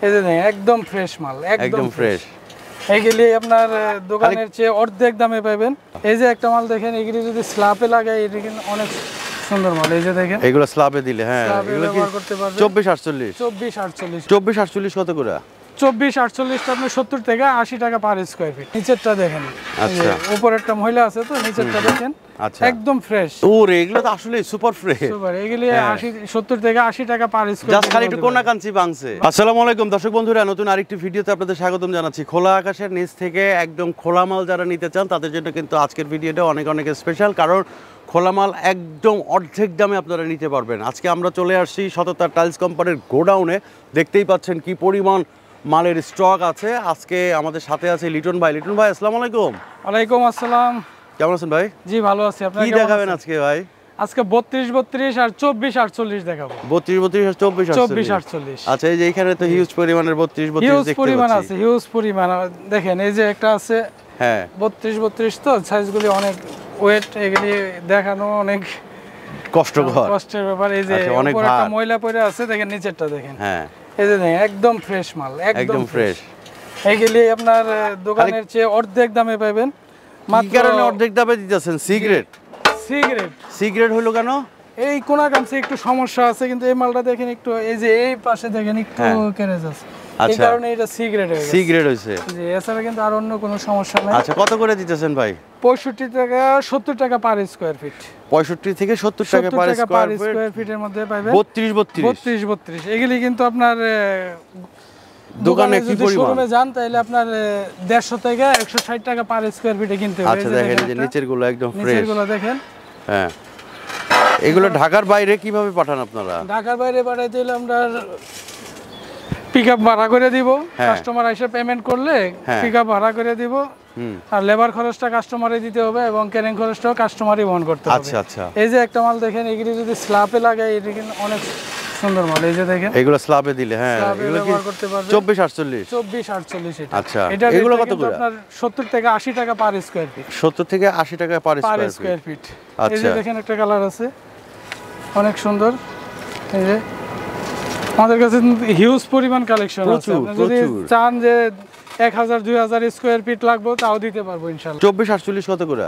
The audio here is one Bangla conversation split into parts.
এই যে একদম ফ্রেশ মাল, একদম ফ্রেশ। এইগুলি আপনার দোকানের চেয়ে অর্ধেক দামে পাবেন। এই যে একটা মাল দেখেন, এগুলি যদি স্ল্যাবে লাগায় এটা কিন্তু অনেক সুন্দর মাল। এই যে দেখেন, এগুলো স্ল্যাবে দিলে হ্যাঁ এগুলো ব্যবহার করতে পারবেন। 24 48 কত করে? 24 48 আপনি 70 থেকে 80 টাকা পার স্কয়ার ফিট। নিচেরটা দেখেন, আচ্ছা উপরেরটা মহিলা আছে তো, নিচেরটা দেখেন আচ্ছা একদম ফ্রেশ। ওরে এগুলো তো আসলে সুপার ফ্রেশ। সুপার, এগুলি 70 থেকে 80 টাকা পার স্কয়ার জাস্ট খালি একটু কোনা কাঞ্চি ভাঙছে। আসসালামু আলাইকুম দর্শক বন্ধুরা, নতুন আরেকটি ভিডিওতে আপনাদের স্বাগতম জানাচ্ছি। খোলা আকাশের নিচ থেকে একদম খোলা মাল যারা নিতে চান তাদের জন্য কিন্তু আজকের ভিডিওটা অনেক অনেক স্পেশাল, কারণ খোলা মাল একদম অর্ধেক দামে আপনারা নিতে পারবেন। আজকে আমরা চলে আসছি সততা টাইলস কোম্পানির গোডাউনে। দেখতেই পাচ্ছেন কি পরিমাণ মালের স্টক আছে। আজকে আমাদের সাথে আছে লিটন ভাই। লিটন ভাই আসসালামু আলাইকুম। ওয়ালাইকুম আসসালাম। কেমন আছেন ভাই? জি ভালো আছি। আপনি কি দেখাবেন আজকে ভাই? আজকে 32 32 আর 24 48 দেখাবো। 32 32 আর 24 48। আচ্ছা, এই যে এখানে তো হিউজ পরিমাণের 32 32 হিউজ দেখতে পরিমাণ পাচ্ছি। আছে, হিউজ পরিমাণ। দেখেন এই যে একটা আছে, হ্যাঁ 32 32 তো সাইজগুলি অনেক ওয়েট, এগুলি দেখানো অনেক কষ্টের ব্যাপার। এই যে উপরে একটা ময়লা পড়ে আছে, দেখেন নিচেরটা দেখেন। হ্যাঁ এই যে দেখেন একদম ফ্রেশ মাল, একদম ফ্রেশ। এইগুলি আপনার দোকানের চেয়ে অর্ধেক দামে পাবেন। কি কারণে অর্ধেক দামে দিতেছেন? সিগারেট হলো কেন? এই কোনা কামছে একটু সমস্যা আছে, কিন্তু এই মালটা দেখেন একটু, এই যে এই পাশে দেখেন একটু কেরেজ আছে, এই কারণে এটা সিগারেট হয়েছে। জি, এছাড়া কিন্তু আর অন্য কোনো সমস্যা নাই। আচ্ছা, কত করে দিতেছেন ভাই? 65 থেকে 70 টাকা পার স্কয়ার ফিট। 65 থেকে 70 টাকা পার স্কয়ার ফিটের মধ্যে পাবেন। 32 32 এগুলি কিন্তু আপনার দোকানে কি পরিমাণ শোরুমে যান তাহলে আপনার 150 থেকে 160 টাকা পার স্কয়ার ফিটে কিনতে হবে। আচ্ছা দেখেন এই যে নিচের গুলো একদম ফ্রেশ। নিচের গুলো দেখেন। হ্যাঁ, এগুলো ঢাকার বাইরে কিভাবে পাঠান আপনারা? ঢাকার বাইরে পাঠাইতে হলে আমরা পিকআপ ভাড়া করে দিব, কাস্টমার এসে পেমেন্ট করলে পিকআপ ভাড়া করে দিব, আর লেবার খরচটা কাস্টমারে দিতে হবে এবং ক্যারিং খরচটাও কাস্টমারই বহন করতে হবে। আচ্ছা আচ্ছা। এই যে একটা মাল দেখেন, এগুলি যদি স্ল্যাবে লাগায় এটা কিন্তু অনেক সুন্দর মাল। এই যে দেখেন, এগুলো স্ল্যাবে দিলে হ্যাঁ এগুলো কি 24 48 এটা। আচ্ছা, এগুলো কত করে? আপনার 70 থেকে 80 টাকা পার স্কয়ার ফিট। 70 থেকে 80 টাকা পার স্কয়ার ফিট। আচ্ছা, এই যে দেখেন একটা কালার আছে অনেক সুন্দর। এই যে আমাদের কাছে হিউজ পরিমাণ কালেকশন আছে। আপনি যদি চান যে 1000 2000 স্কয়ার ফিট লাগবে তাও দিতে পারবো ইনশাআল্লাহ। 24 48 কত করে?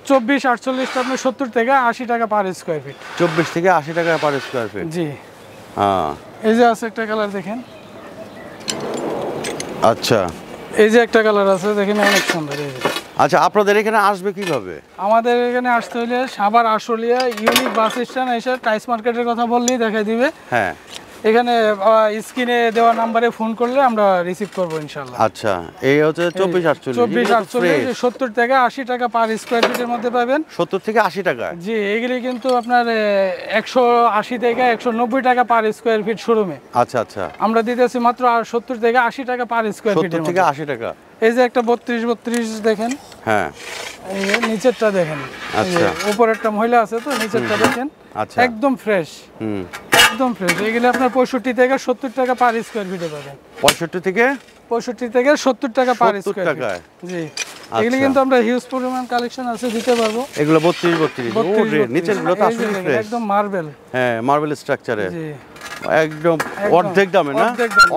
24 48 আপনি 70 থেকে 80 টাকা পার স্কয়ার ফিট। 24 থেকে 80 টাকা পার স্কয়ার ফিট। জি হ্যাঁ, এই যে আছে একটা কালার দেখেন। আচ্ছা, এই যে একটা কালার আছে দেখেন অনেক সুন্দর। এই যে আচ্ছা, আপনাদের এখানে আসবে কিভাবে? আমাদের এখানে আসতে হলে Savar Ashulia unique bus stand এসে টাইস মার্কেটের কথা বললেই দেখাই দিবে। হ্যাঁ, এখানে স্ক্রিনে দেওয়া নম্বরে ফোন করলে আমরা রিসিভ করব ইনশাআল্লাহ। আচ্ছা, এই হচ্ছে 24 48 70 থেকে 80 টাকা পার স্কয়ার ফিটের মধ্যে পাবেন। 70 থেকে 80 টাকা। জি, এগুলি কিন্তু আপনার 180 থেকে 190 টাকা পার স্কয়ার ফিট শোরুমে। আচ্ছা আচ্ছা, আমরা দিতেছি মাত্র 70 থেকে 80 টাকা পার স্কয়ার ফিট। 70 থেকে 80 টাকা। এই যে একটা 32 32 দেখেন। হ্যাঁ, এই যে নিচেরটা দেখেন। আচ্ছা, উপরেরটা মহিলা আছে তো, নিচেরটা দেখেন। আচ্ছা, একদম ফ্রেশ। একদম ফ্রেশ। এগুলো আপনার 65 থেকে 70 টাকা পার স্কয়ার ফিটে পাবেন। 65 থেকে 70 টাকা পার স্কয়ার ফিট। জি, এগুলো কিন্তু আমরা হিউজ পরিমাণ কালেকশন আছে, দিতে পারবো। এগুলো 32 32 ওরে নিচের গুলো তো আসলে ফ্রেশ, একদম মার্বেল। হ্যাঁ, মার্বেল স্ট্রাকচারে। জি, একদম অর্ধেক দামে না?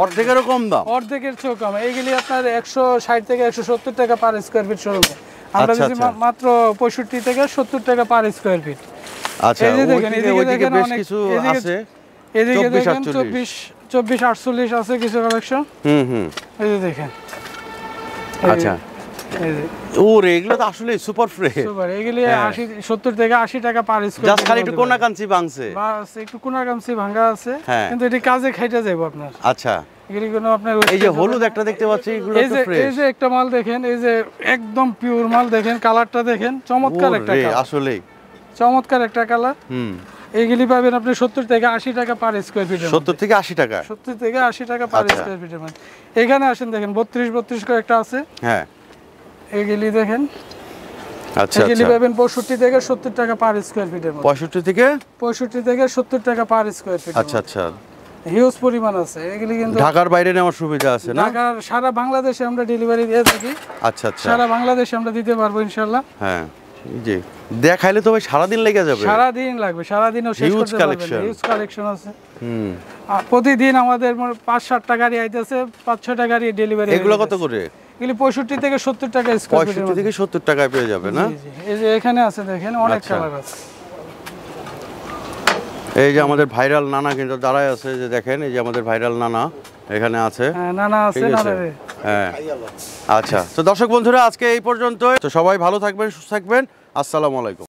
অর্ধেকেরও কম দাম? অর্ধেকের চেয়েও কম। এইগুলি আপনার 160 থেকে 170 টাকা পার স্কয়ার ফিট শোরুমে। আমরা দিচ্ছি মাত্র 65 থেকে 70 টাকা পার স্কয়ার ফিট। আচ্ছা, এই যে দেখেন, এদিকে দেখেন বেশ কিছু আছে। এদিকে দেখেন 24 48 আছে কিছু কালেকশন। এই যে দেখেন। আচ্ছা, ওরে এগুলো তো আসলে সুপার ফ্রেশ। সুপার, এগুলি 70 থেকে 80 টাকা পার স্কয়ার। জাস্ট খালি একটু কোনা কাঞ্চি ভাঙছে, বাস একটু কোনা কামছি ভাঙা আছে, কিন্তু এটি কাজে খাইতে যাবে আপনার। আচ্ছা, এগুলি কোনো আপনার এই যে হলুদ একটা দেখতে পাচ্ছি, এগুলো তো ফ্রেশ। এই যে একটা মাল দেখেন, এই যে একদম পিওর মাল দেখেন, কালারটা দেখেন, চমৎকার একটা কালার। আসলেই চমৎকার একটা কালার। এইগুলি পাবেন আপনি 70 থেকে 80 টাকা পার স্কয়ার ফিট। 70 থেকে 80 টাকা। 70 থেকে 80 টাকা পার স্কয়ার ফিটের মধ্যে। এখানে আসেন দেখেন 32 32 করে একটা আছে। হ্যাঁ, এইগুলি দেখেন। আচ্ছা, এগুলি পাবেন 65 থেকে 70 টাকা পার স্কয়ার ফিটের মধ্যে। 65 থেকে 70 টাকা পার স্কয়ার ফিট। আচ্ছা আচ্ছা, হিউজ পরিমাণ আছে। এগুলি কিন্তু ঢাকার বাইরে নেওয়ার সুবিধা আছে না? ঢাকার সারা বাংলাদেশে আমরা ডেলিভারি দিয়ে থাকি। আচ্ছা আচ্ছা, সারা বাংলাদেশে আমরা দিতে পারবো ইনশাআল্লাহ। হ্যাঁ, জি, দেখাইলে তো ভাই সারা দিন লেগে যাবে। সারা দিন লাগবে, সারা দিনও শেষ করতে পারবেন না। হিউজ কালেকশন আছে। প্রতিদিন আমাদের 5-7টা গাড়ি আইতেছে, 5-6টা গাড়ি ডেলিভারি। এগুলো কত করে? এগুলি 65 থেকে 70 টাকা স্কয়ার ফিট। 65 থেকে 70 টাকায় পেয়ে যাবে না? এই যে এখানে আছে দেখেন অনেক কালার আছে। এই যে আমাদের ভাইরাল নানা কিন্তু দাঁড়ায় আছে, যে দেখেন এই যে আমাদের ভাইরাল নানা এখানে আছে। হ্যাঁ, নানা আছে, নানারে। হ্যাঁ, আচ্ছা। তো দর্শক বন্ধুরা, আজকে এই পর্যন্তই। তো সবাই ভালো থাকবেন, সুস্থ থাকবেন। আসসালামু আলাইকুম।